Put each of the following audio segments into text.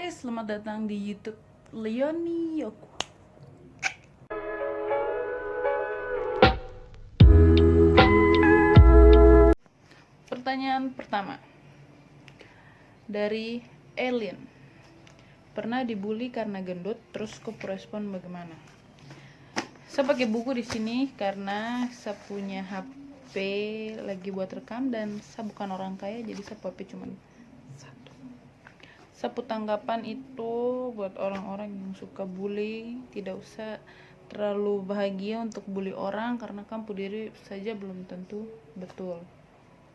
guys, selamat datang di YouTube Leoni Yoku. Pertanyaan pertama dari Elin. Pernah dibully karena gendut, terus kau respon bagaimana? Saya pakai buku di sini karena saya punya HP lagi buat rekam dan saya bukan orang kaya, jadi saya HP cuma satu. Sapu tanggapan itu buat orang-orang yang suka bully, tidak usah terlalu bahagia untuk bully orang karena kamu diri saja belum tentu betul.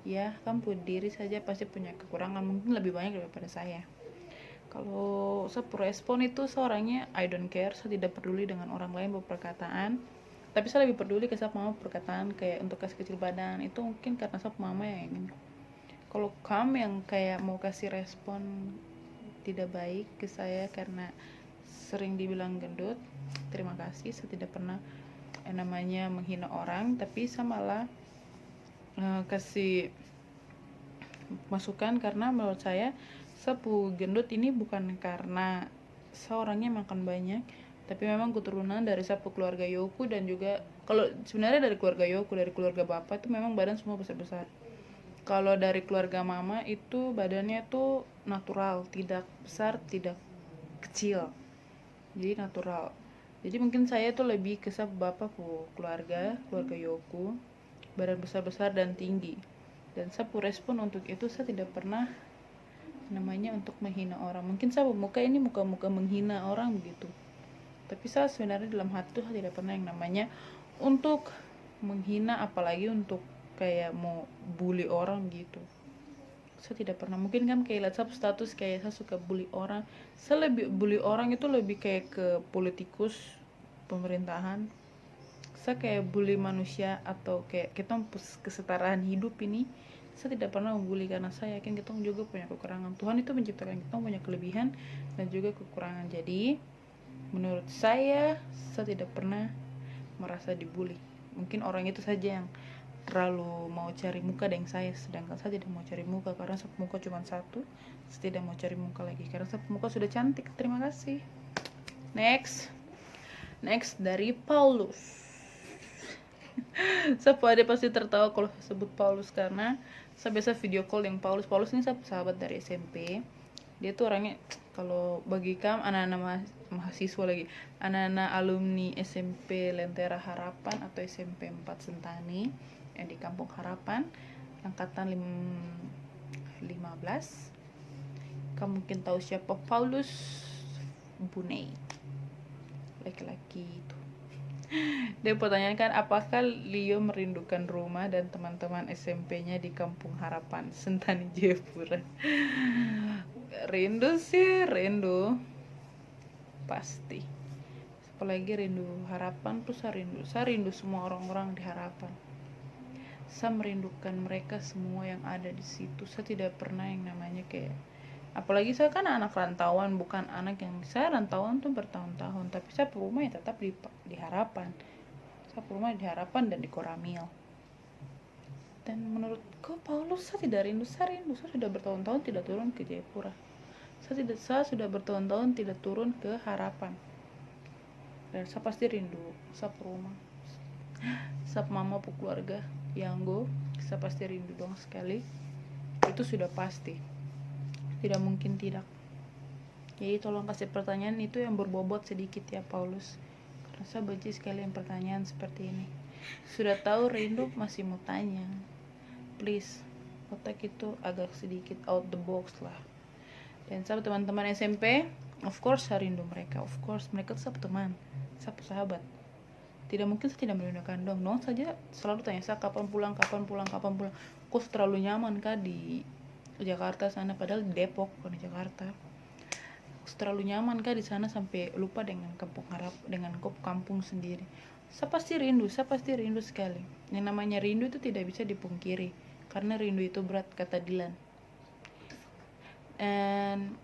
Ya, kamu diri saja pasti punya kekurangan, mungkin lebih banyak daripada saya. Kalau saya respon itu seorangnya I don't care, saya tidak peduli dengan orang lain berperkataan, tapi saya lebih peduli ke siapa mama perkataan kayak untuk kasih kecil badan itu mungkin karena siapa mama yang ingin. Kalau kamu yang kayak mau kasih respon tidak baik ke saya karena sering dibilang gendut, terima kasih, saya tidak pernah namanya menghina orang, tapi saya malah kasih masukan karena menurut saya sapu gendut ini bukan karena seorangnya makan banyak, tapi memang keturunan dari sapu keluarga Yoku, dan juga kalau sebenarnya dari keluarga Yoku, dari keluarga bapak itu memang badan semua besar-besar. Kalau dari keluarga mama itu badannya tuh natural, tidak besar, tidak kecil, jadi natural. Jadi mungkin saya tuh lebih ke bapak keluarga Yoku, badan besar-besar dan tinggi, dan saya respon untuk itu saya tidak pernah namanya untuk menghina orang. Mungkin saya muka ini muka-muka menghina orang begitu, tapi saya sebenarnya dalam hati saya tidak pernah yang namanya untuk menghina, apalagi untuk kayak mau bully orang gitu. Saya tidak pernah. Mungkin kan kayak lihat saya status kayak saya suka bully orang, saya lebih bully orang itu lebih kayak ke politikus pemerintahan. Saya kayak bully manusia atau kayak kita kesetaraan hidup ini, saya tidak pernah membuli karena saya yakin kita juga punya kekurangan. Tuhan itu menciptakan kita punya kelebihan dan juga kekurangan. Jadi menurut saya tidak pernah merasa dibully. Mungkin orang itu saja yang terlalu mau cari muka dengan saya, sedangkan saya tidak mau cari muka karena sapu muka cuma satu. Saya tidak mau cari muka lagi karena sapu muka sudah cantik. Terima kasih. Next dari Paulus. Saya pasti tertawa kalau sebut Paulus karena saya biasa video call yang Paulus ini saya sahabat dari SMP. Dia tuh orangnya, kalau bagi kamu anak-anak mahasiswa lagi, anak-anak alumni SMP Lentera Harapan atau SMP 4 Sentani yang di Kampung Harapan angkatan 15, kamu mungkin tahu siapa Paulus Bunei, laki-laki itu. Dia pertanyakan, apakah Leo merindukan rumah dan teman-teman SMP-nya di Kampung Harapan, Sentani, Jayapura? Rindu sih, rindu pasti. Apalagi rindu Harapan tuh saya rindu semua orang-orang di Harapan. Saya merindukan mereka semua yang ada di situ. Saya tidak pernah yang namanya kayak, apalagi saya kan anak rantauan, bukan anak yang saya rantauan tuh bertahun-tahun, tapi saya rumah ya tetap di Harapan. Saya rumah di Harapan dan di Koramil. Dan menurutku Paulus, saya tidak rindu. Saya sudah bertahun-tahun tidak turun ke Jayapura. Saya sudah bertahun-tahun tidak turun ke Harapan. Dan saya pasti rindu saya rumah, saya mama keluarga yang saya pasti rindu dong sekali. Itu sudah pasti, tidak mungkin tidak. Jadi tolong kasih pertanyaan itu yang berbobot sedikit ya Paulus, karena saya benci sekali yang pertanyaan seperti ini. Sudah tahu rindu masih mau tanya, please, otak itu agak sedikit out the box lah. Dan saya teman-teman SMP, of course saya rindu mereka, of course mereka tuh teman, saya sahabat. Tidak mungkin saya tidak merindukan dong. Dong saja selalu tanya saya kapan pulang. Kok terlalu nyaman kah di Jakarta sana, padahal di Depok bukan di Jakarta. Terlalu nyaman kah di sana sampai lupa dengan kampung harap, dengan kampung sendiri. Saya pasti rindu sekali. Yang namanya rindu itu tidak bisa dipungkiri, karena rindu itu berat, kata Dilan. Dan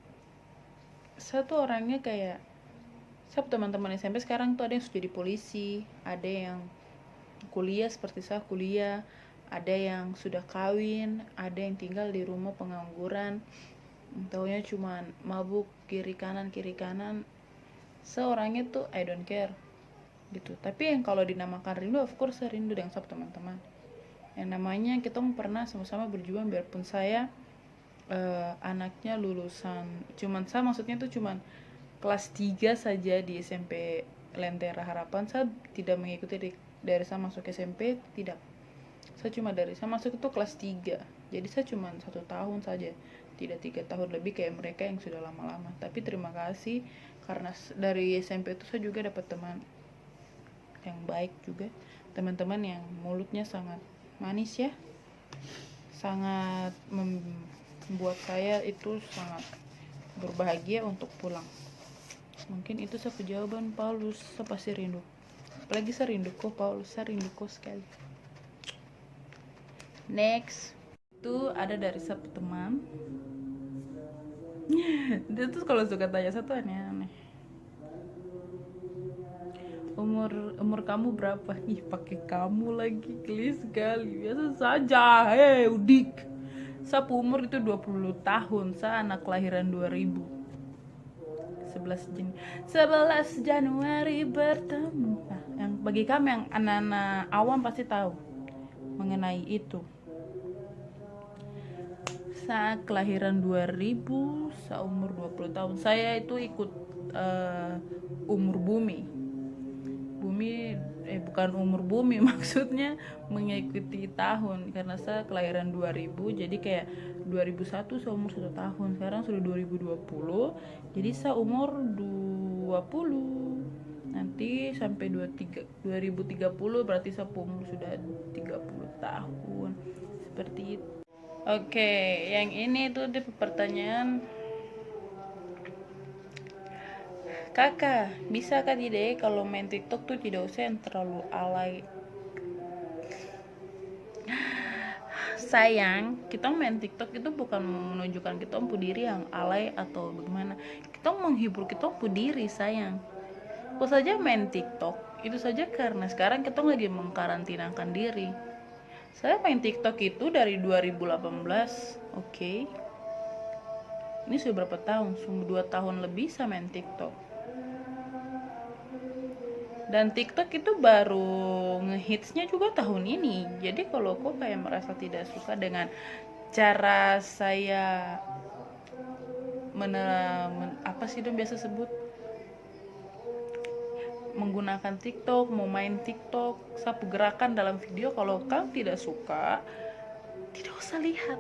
saya tuh orangnya kayak, saya teman-teman SMP sekarang tuh ada yang sudah jadi polisi, ada yang kuliah seperti saya kuliah, ada yang sudah kawin, ada yang tinggal di rumah pengangguran. taunya cuman mabuk kiri kanan. Seorangnya tuh I don't care gitu. Tapi yang kalau dinamakan rindu, of course saya rindu dengan sab teman-teman. Yang namanya kita pernah sama-sama berjuang, biarpun saya anaknya lulusan saya maksudnya tuh cuman kelas 3 saja di SMP Lentera Harapan. Saya tidak mengikuti dari saya masuk SMP, tidak. Saya cuma dari saya masuk itu kelas 3. Jadi saya cuma 1 tahun saja, tidak 3 tahun lebih kayak mereka yang sudah lama-lama. Tapi terima kasih karena dari SMP itu saya juga dapat teman yang baik juga, teman-teman yang mulutnya sangat manis ya, sangat membuat saya itu sangat berbahagia untuk pulang. Mungkin itu satu jawaban Paulus. Saya pasti rindu, apalagi saya rindu kok Paulus, saya rindu kok sekali. Next itu ada dari satu teman. Dia tuh kalau suka tanya satu aneh-aneh, umur kamu berapa? Ih, pakai kamu lagi, geli sekali. Biasa saja. Udik. Saya umur itu 20 tahun. Saya anak kelahiran 2000. 11 Januari bertemu. Nah, yang bagi kami yang anak-anak awam pasti tahu mengenai itu. Saya kelahiran 2000, saya umur 20 tahun. Saya itu ikut umur bumi bukan umur bumi maksudnya mengikuti tahun, karena saya kelahiran 2000, jadi kayak 2001 saya umur 1 tahun, sekarang sudah 2020, jadi saya umur 20, nanti sampai 2030 berarti saya umur sudah 30 tahun, seperti itu. Oke, yang ini tuh di pertanyaan, kakak, bisa kah tidak kalau main TikTok tuh tidak usah yang terlalu alay? Sayang, kita main TikTok itu bukan menunjukkan kita diri yang alay atau bagaimana. Kita menghibur kita diri, sayang. Kok saja main TikTok, itu saja karena sekarang kita lagi mengkarantinakan diri. Saya main TikTok itu dari 2018, oke. Ini sudah berapa tahun? Sudah 2 tahun lebih saya main TikTok. Dan TikTok itu baru ngehitsnya juga tahun ini. Jadi kalau kok kayak merasa tidak suka dengan cara saya apa sih dong biasa sebut, menggunakan TikTok, mau main TikTok, sapu gerakan dalam video, kalau kamu tidak suka, tidak usah lihat.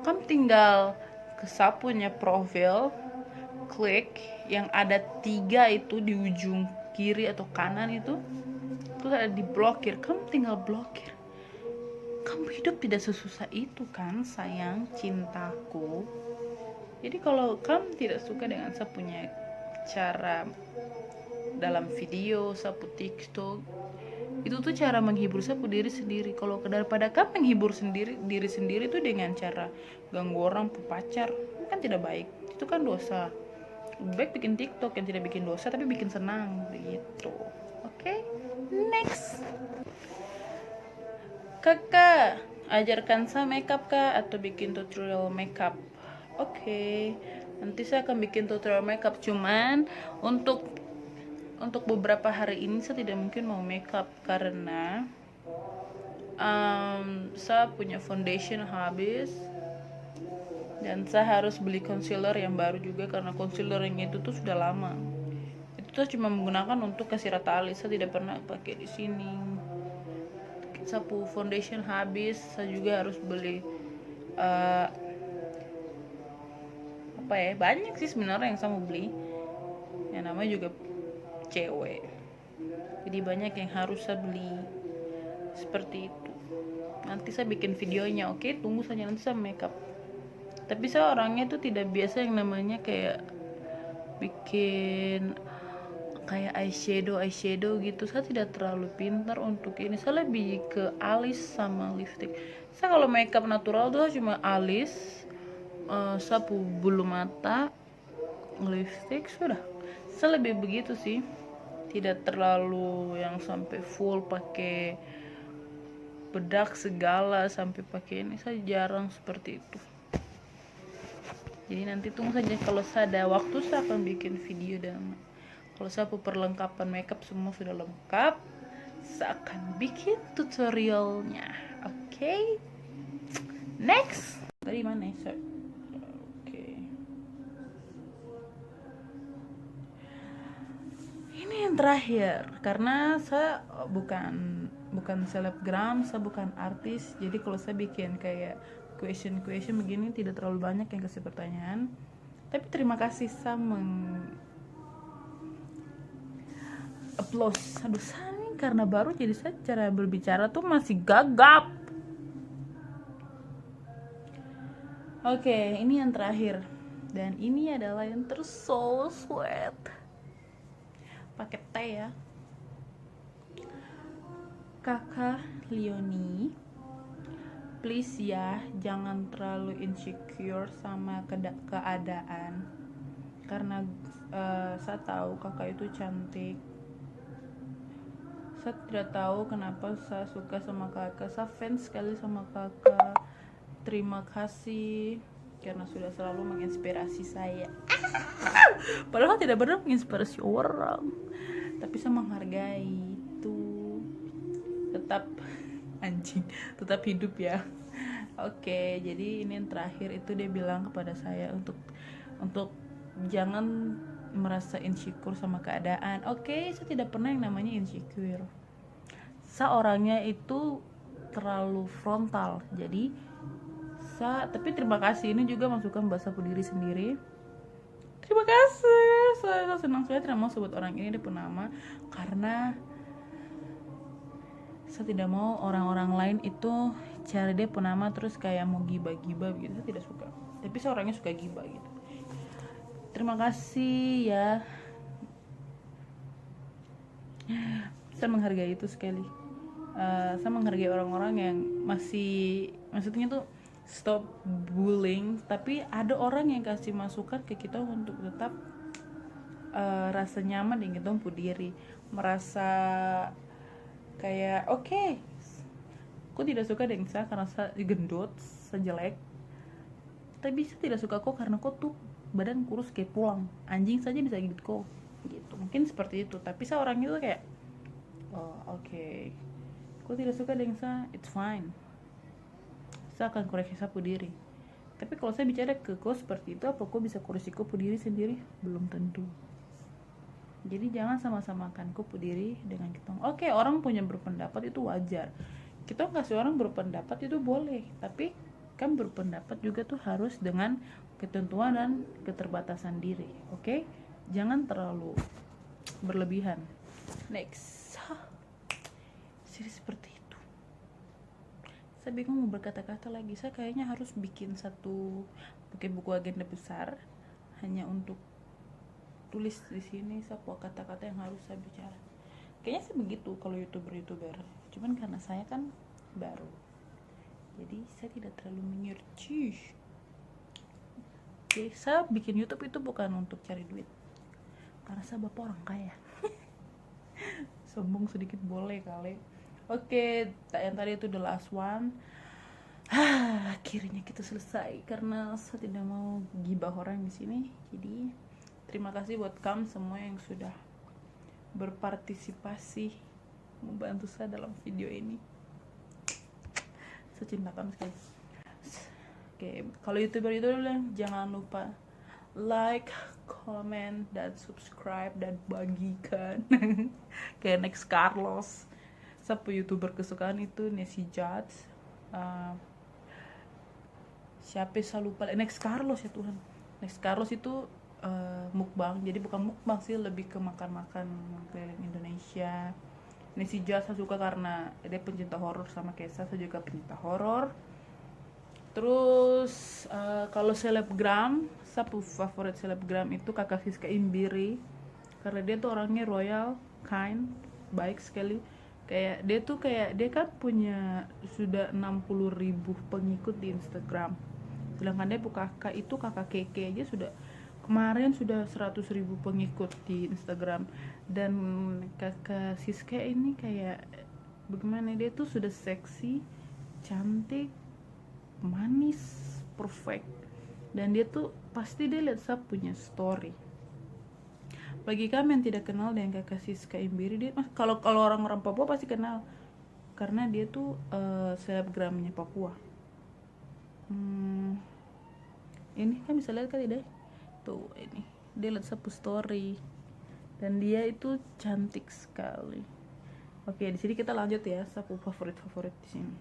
Kamu tinggal ke sapunya profil, klik yang ada 3 itu di ujung kiri atau kanan itu, terus ada di blokir, kamu tinggal blokir. Kamu hidup tidak sesusah itu kan, sayang cintaku. Jadi kalau kamu tidak suka dengan saya punya cara dalam video, sapu TikTok, itu tuh cara menghibur sapu diri sendiri. Kalau daripada kamu menghibur diri sendiri tuh dengan cara ganggu orang, pacar, kan tidak baik, itu kan dosa. Baik bikin TikTok yang tidak bikin dosa tapi bikin senang begitu. Oke, next. Kakak, ajarkan saya makeup kah atau bikin tutorial makeup? Oke, nanti saya akan bikin tutorial makeup, cuman untuk beberapa hari ini saya tidak mungkin mau makeup karena saya punya foundation habis dan saya harus beli concealer yang baru juga, karena concealer yang itu tuh sudah lama. Itu tuh cuma menggunakan untuk kasih rata alis, saya tidak pernah pakai di sini. Sapu foundation habis, saya juga harus beli banyak sih sebenarnya yang saya mau beli. Yang namanya juga cewek, jadi banyak yang harus saya beli seperti itu. Nanti saya bikin videonya, oke? Tunggu saja, nanti saya makeup. Tapi saya orangnya tuh tidak biasa yang namanya kayak bikin kayak eyeshadow gitu. Saya tidak terlalu pintar untuk ini. Saya lebih ke alis sama lipstick. Saya kalau makeup natural tuh cuma alis, sapu bulu mata, lipstick, sudah. Saya lebih begitu sih. Tidak terlalu yang sampai full pakai bedak segala sampai pakai ini. Saya jarang seperti itu. Jadi nanti tunggu saja, kalau saya ada waktu saya akan bikin video, dan kalau saya perlengkapan makeup semua sudah lengkap, saya akan bikin tutorialnya. Oke. Next. Tadi mana ya? Oke. Ini yang terakhir, karena saya bukan selebgram, saya bukan artis. Jadi kalau saya bikin kayak question begini tidak terlalu banyak yang kasih pertanyaan. Tapi terima kasih saya applause. Aduh, saya nih karena baru, jadi saya cara berbicara tuh masih gagap. Oke, ini yang terakhir, dan ini adalah yang so sweet. Pakai teh ya. Kakak Leonie, please ya, jangan terlalu insecure sama keadaan. Karena saya tahu kakak itu cantik. Saya tidak tahu kenapa saya suka sama kakak. Saya fans sekali sama kakak. Terima kasih karena sudah selalu menginspirasi saya. Padahal tidak benar menginspirasi orang, tapi saya menghargai itu. Tetap tetap hidup ya. Oke, jadi ini yang terakhir, itu dia bilang kepada saya untuk jangan merasa insecure sama keadaan. Oke, saya tidak pernah yang namanya insecure. Saya orangnya itu terlalu frontal. Jadi tapi terima kasih, ini juga masukan bahasa diri sendiri. Terima kasih, saya senang. Saya tidak mau sebut orang ini dia nama, karena saya tidak mau orang-orang lain itu cari dia nama terus kayak mau gibah-gibah gitu. Saya tidak suka, tapi saya orangnya suka gibah gitu. Terima kasih ya, saya menghargai itu sekali. Saya menghargai orang-orang yang maksudnya tuh stop bullying, tapi ada orang yang kasih masukan ke kita untuk tetap rasa nyaman dengan kita pun diri, merasa kayak oke, aku tidak suka dengan saya karena saya gendut, saya jelek, tapi saya tidak suka kok karena kok tuh badan kurus kayak pulang anjing saja bisa gitu kok gitu. Mungkin seperti itu, tapi saya orangnya tuh kayak oke, aku tidak suka dengan saya, it's fine, saya akan koreksi sapu diri. Tapi kalau saya bicara ke kau seperti itu, apa kau bisa koreksi kau diri sendiri? Belum tentu. Jadi jangan sama-samakan kau diri dengan kita. Oke, orang punya berpendapat itu wajar. Kita kasih orang berpendapat itu boleh, tapi kan berpendapat juga tuh harus dengan ketentuan dan keterbatasan diri. Oke? Jangan terlalu berlebihan. Next. Jadi seperti itu. Saya bingung mau berkata-kata lagi. Saya kayaknya harus bikin buku agenda besar hanya untuk tulis di sini sebuah kata-kata yang harus saya bicara. Kayaknya sih begitu kalau youtuber. Cuman karena saya kan baru, jadi saya tidak terlalu mengerti. Oke, saya bikin YouTube itu bukan untuk cari duit, karena saya bapak orang kaya. Sombong sedikit boleh kali. Oke, yang tadi itu the last one. Akhirnya kita selesai karena saya tidak mau gibah orang di sini. Jadi terima kasih buat kamu semua yang sudah berpartisipasi membantu saya dalam video ini. Saya cinta kamu sekali. Oke, kalau youtuber itu jangan lupa like, comment, dan subscribe, dan bagikan. Kayak Next Carlos, siapa youtuber kesukaan itu, Nessie Judge, siapa saya lupa, Next Carlos ya Tuhan. Next Carlos itu mukbang, jadi bukan mukbang sih, lebih ke makan-makan keliling Indonesia. Nessie Judge saya suka karena dia pencinta horor, sama kayak saya juga pencinta horor. Terus kalau selebgram, saya favorit selebgram itu kakak Siska Imbiri, karena dia tuh orangnya royal, kind, baik sekali. Kayak dia kan punya sudah 60.000 pengikut di Instagram, sedangkan dia kakak Keke aja kemarin sudah 100.000 pengikut di Instagram. Dan kakak Siska ini kayak bagaimana, dia tuh sudah seksi, cantik, manis, perfect. Dan dia tuh pasti dia lihat saya punya story. Bagi kami yang tidak kenal dengan kakak Siska Imbiri, dia kalau orang-orang Papua pasti kenal karena dia tuh selebgramnya Papua. Ini kan bisa lihat kali deh, tuh ini dia lihat sapu story dan dia itu cantik sekali. Oke, di sini kita lanjut ya, sapu favorit di sini.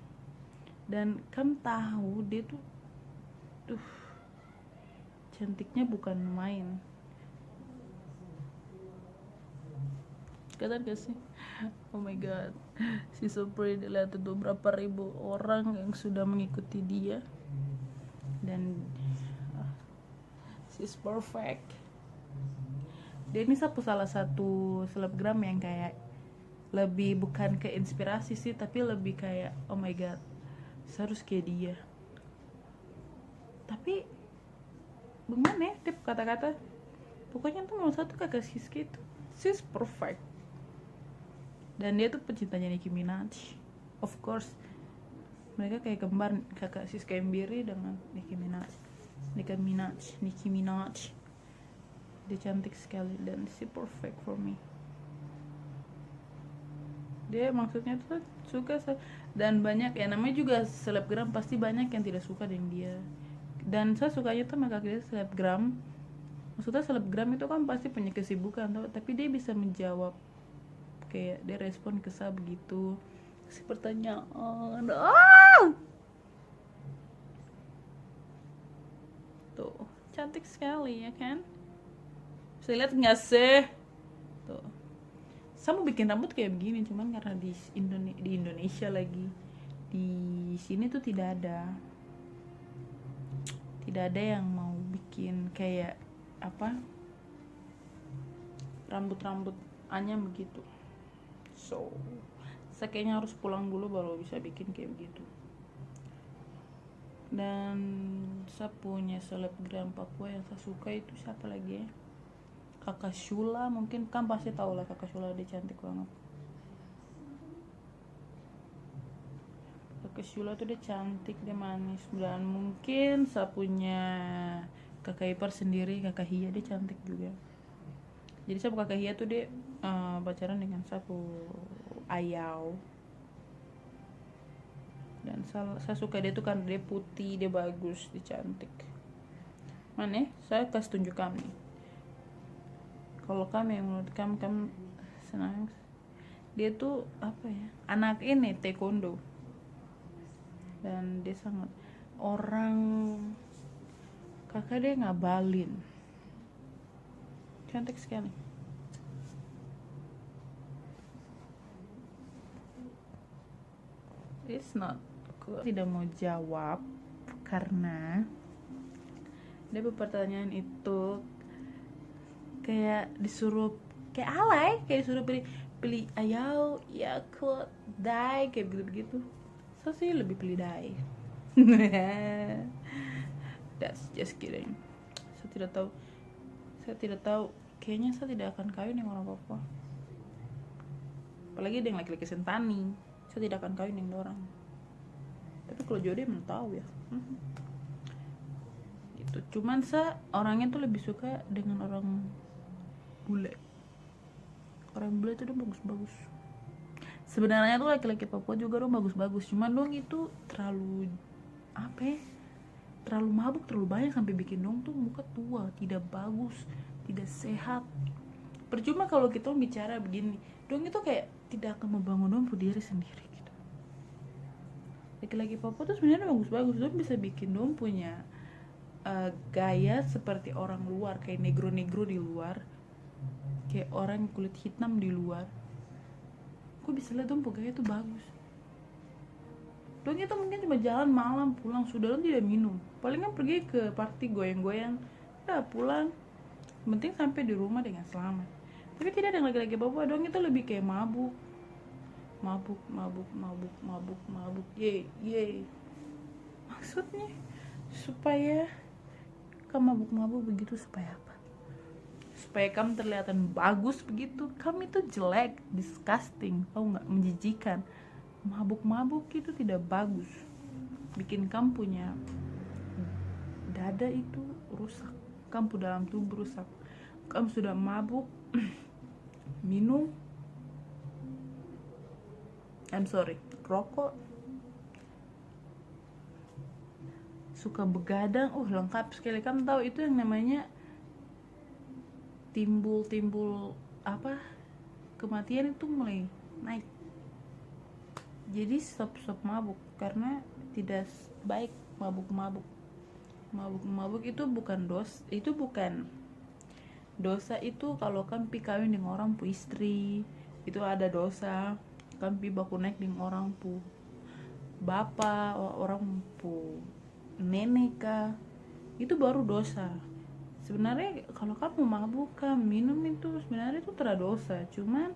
Dan kamu tahu dia tuh cantiknya bukan main. Kelihatan gak sih? Oh my god, si so pretty. Lihat tuh berapa ribu orang yang sudah mengikuti dia. Dan she's perfect. Dia ini salah satu selebgram yang kayak lebih bukan ke inspirasi sih, tapi lebih kayak oh my god, saya harus kayak dia. Tapi bagaimana ya tip kata-kata, pokoknya tuh nomor satu kakak Siska itu, she's perfect. Dan dia tuh pecintanya Nicki Minaj, of course. Mereka kayak kembar, kakak Siska Imbiri dengan Nicki Minaj. Dia cantik sekali dan she perfect for me. Dia maksudnya tuh suka, dan banyak ya namanya juga selebgram, pasti banyak yang tidak suka dengan dia. Dan saya sukanya tuh maka dia selebgram. Maksudnya selebgram itu kan pasti punya kesibukan tau, tapi dia bisa menjawab, kayak dia respon ke saya begitu, kasih pertanyaan. Tuh cantik sekali ya kan, bisa lihat nggak sih? Tuh saya mau bikin rambut kayak begini, cuman karena di Indonesia lagi, di sini tuh tidak ada yang mau bikin kayak apa, rambut anyam begitu. So saya kayaknya harus pulang dulu baru bisa bikin kayak begitu. Dan saya punya selebgram Papua yang saya suka itu siapa lagi ya, kakak Shula, mungkin kan pasti tahu lah kakak Shula, dia cantik banget. Kakak Shula tuh dia cantik, dia manis. Dan mungkin saya punya kakak ipar sendiri, kakak Hia, dia cantik juga. Jadi saya kakak Hia tuh dia pacaran dengan sapu Ayau. Dan saya suka dia tuh karena dia putih, dia bagus, dia cantik. Mana? Saya kasih tunjuk kamu nih. Kalau kami yang menurut kamu senang, dia tuh apa ya, anak ini taekwondo, dan dia sangat orang, kakak dia ngabalin, cantik sekali. It's not good. Tidak mau jawab karena dia pertanyaan itu kayak disuruh, kayak alay, kayak disuruh pilih Ayau, Yakult, Dai, kayak begitu. So sih lebih pilih Dai. That's just kidding. Saya tidak tahu. Kayaknya saya tidak akan kawin dengan orang Papua. Apalagi dengan laki-laki Sentani. Saya tidak akan kawin dengan orang. Tapi kalau jodoh emang tahu ya. Gitu. Cuman saya orangnya tuh lebih suka dengan orang bule. Orang bule itu udah bagus-bagus. Sebenarnya tuh laki-laki Papua juga dong bagus-bagus, cuman dong itu terlalu apa ya, terlalu mabuk, terlalu banyak sampai bikin dong tuh muka tua, tidak bagus, tidak sehat. Percuma kalau kita bicara begini, dong itu kayak tidak akan membangun dong diri sendiri gitu. Laki-laki Papua tuh sebenarnya bagus-bagus, dong bisa bikin dong punya gaya seperti orang luar, kayak negro-negro di luar, kayak orang kulit hitam di luar. Gue bisa lihat dong gaya itu bagus. Dong itu mungkin cuma jalan malam pulang, sudah dong tidak minum, paling kan pergi ke party goyang-goyang, udah pulang, penting sampai di rumah dengan selamat. Tapi tidak ada lagi-lagi Papua, dong itu lebih kayak mabuk, ye. Maksudnya supaya kamu mabuk begitu supaya apa? Supaya kamu terlihat bagus begitu. Kamu itu jelek, disgusting, tahu nggak, menjijikan. Mabuk itu tidak bagus, bikin kamu punya dada itu rusak, kamu dalam tubuh rusak, kamu sudah mabuk minum rokok, suka begadang, lengkap sekali. Kamu tahu itu yang namanya timbul kematian itu mulai naik. Jadi stop mabuk, karena tidak baik mabuk itu bukan dosa itu. Kalau kan pi kawin dengan orang pu istri itu ada dosa, kan pi baku naik dengan orang pu bapak, orang pu nenek kah, itu baru dosa. Sebenarnya kalau kamu mabuk minum itu sebenarnya itu tidak dosa, cuman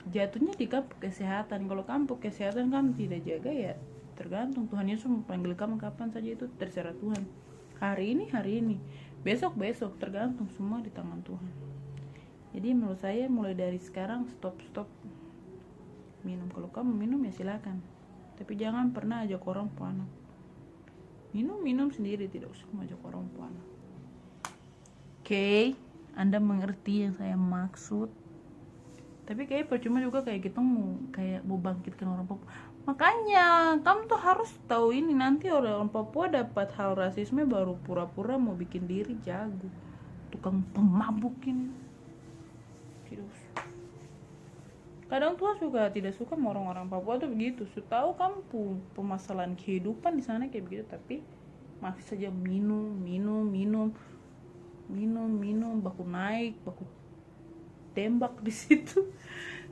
jatuhnya di kamu kesehatan. Kalau kamu kesehatan kamu tidak jaga, ya tergantung Tuhan Yesus mau panggil kamu kapan saja, itu terserah Tuhan. Hari ini, besok, tergantung, semua di tangan Tuhan. Jadi menurut saya mulai dari sekarang stop minum. Kalau kamu minum ya silakan, tapi jangan pernah ajak orang tua anak minum sendiri, tidak usah mengajak orang tua anak. Oke, Anda mengerti yang saya maksud. Tapi kayak percuma juga kayak kita mau bangkitkan orang Papua. Makanya kamu tuh harus tahu ini, nanti orang Papua dapat hal rasisme baru pura-pura mau bikin diri jago. Tukang pemabukin. Kadang Tuhan juga tidak suka sama orang-orang Papua tuh begitu. Tahu kamu permasalahan kehidupan di sana kayak begitu, tapi masih saja minum, baku naik, baku tembak di situ.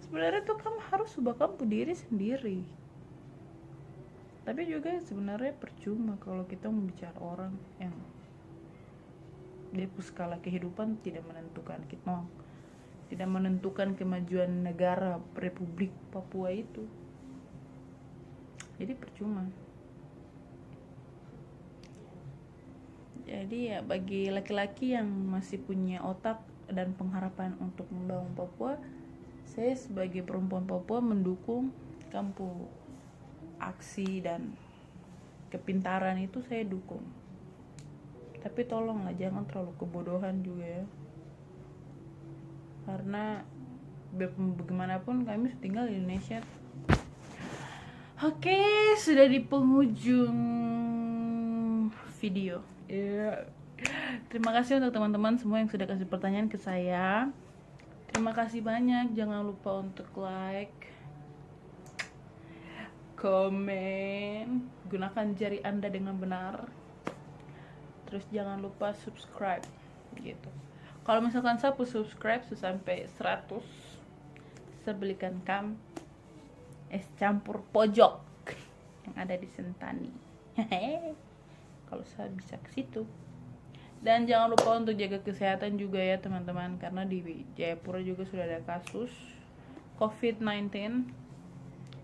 Sebenarnya tuh kamu harus ubah kamu diri sendiri. Tapi juga sebenarnya percuma kalau kita membicara orang yang dia skala kehidupan tidak menentukan kita, tidak menentukan kemajuan negara Republik Papua itu. Jadi percuma. Jadi ya bagi laki-laki yang masih punya otak dan pengharapan untuk membangun Papua, saya sebagai perempuan Papua mendukung kamu aksi dan kepintaran itu, saya dukung. Tapi tolonglah jangan terlalu kebodohan juga ya. Karena bagaimanapun kami tinggal di Indonesia. Oke, sudah di penghujung video. Terima kasih untuk teman-teman semua yang sudah kasih pertanyaan ke saya. Terima kasih banyak. Jangan lupa untuk like, komen, gunakan jari Anda dengan benar. Terus jangan lupa subscribe gitu. Kalau misalkan saya subscribe sampai 100, saya belikan kamu es campur pojok yang ada di Sentani. Kalau saya bisa ke situ. Dan jangan lupa untuk jaga kesehatan juga ya teman-teman, karena di Jayapura juga sudah ada kasus COVID-19.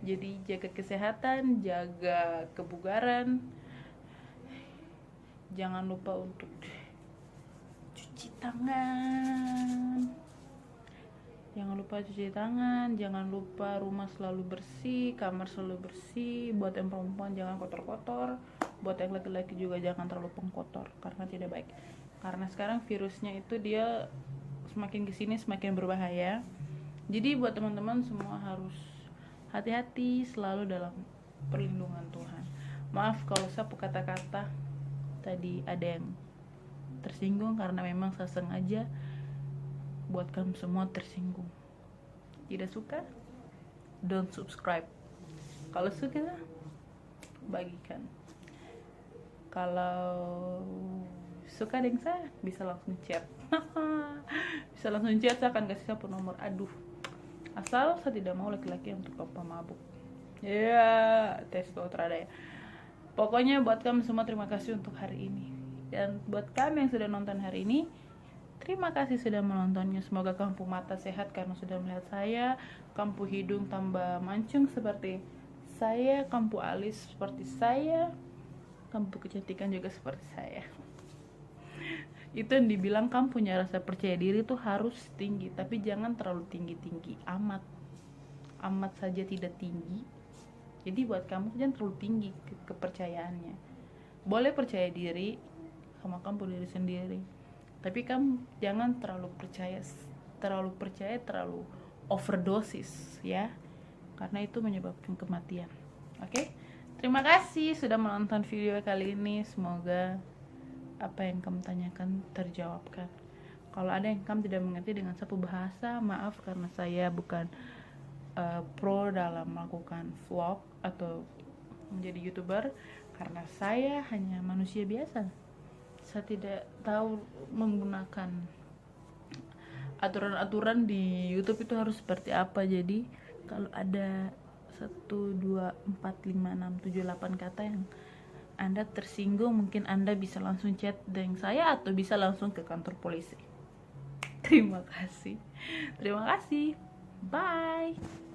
Jadi jaga kesehatan, jaga kebugaran. Jangan lupa untuk cuci tangan. Jangan lupa rumah selalu bersih, kamar selalu bersih. Buat yang perempuan jangan kotor-kotor, buat yang laki-laki juga jangan terlalu pengkotor, karena tidak baik. Karena sekarang virusnya itu dia semakin kesini semakin berbahaya. Jadi buat teman-teman semua harus hati-hati selalu dalam perlindungan Tuhan. Maaf kalau saya kata-kata tadi ada yang tersinggung, karena memang saya sengaja buat kamu semua tersinggung. Tidak suka? Don't subscribe. Kalau suka, bagikan. Kalau suka dengan saya, bisa langsung chat. Saya akan kasih saya nomor. Asal saya tidak mau laki-laki untuk pemabuk. Tes terada ya. Pokoknya buat kamu semua terima kasih untuk hari ini. Dan buat kami yang sudah nonton hari ini, terima kasih sudah menontonnya. Semoga kamu mata sehat karena sudah melihat saya, kamu hidung tambah mancung seperti saya, kamu alis seperti saya, kamu kecantikan juga seperti saya. Itu yang dibilang kamu punya rasa percaya diri tuh harus tinggi, tapi jangan terlalu tinggi-tinggi amat saja tidak tinggi. Jadi buat kamu jangan terlalu tinggi kepercayaannya. Boleh percaya diri, sama kamu diri sendiri. Tapi kamu jangan terlalu percaya terlalu overdosis ya, karena itu menyebabkan kematian. Oke? Terima kasih sudah menonton video kali ini. Semoga apa yang kamu tanyakan terjawabkan. Kalau ada yang kamu tidak mengerti dengan satu bahasa, maaf karena saya bukan pro dalam melakukan vlog atau menjadi YouTuber, karena saya hanya manusia biasa. Saya tidak tahu menggunakan aturan-aturan di YouTube itu harus seperti apa. Jadi kalau ada 1, 2, 4, 5, 6, 7, 8 kata yang Anda tersinggung, mungkin Anda bisa langsung chat dengan saya atau bisa langsung ke kantor polisi. Terima kasih. Bye.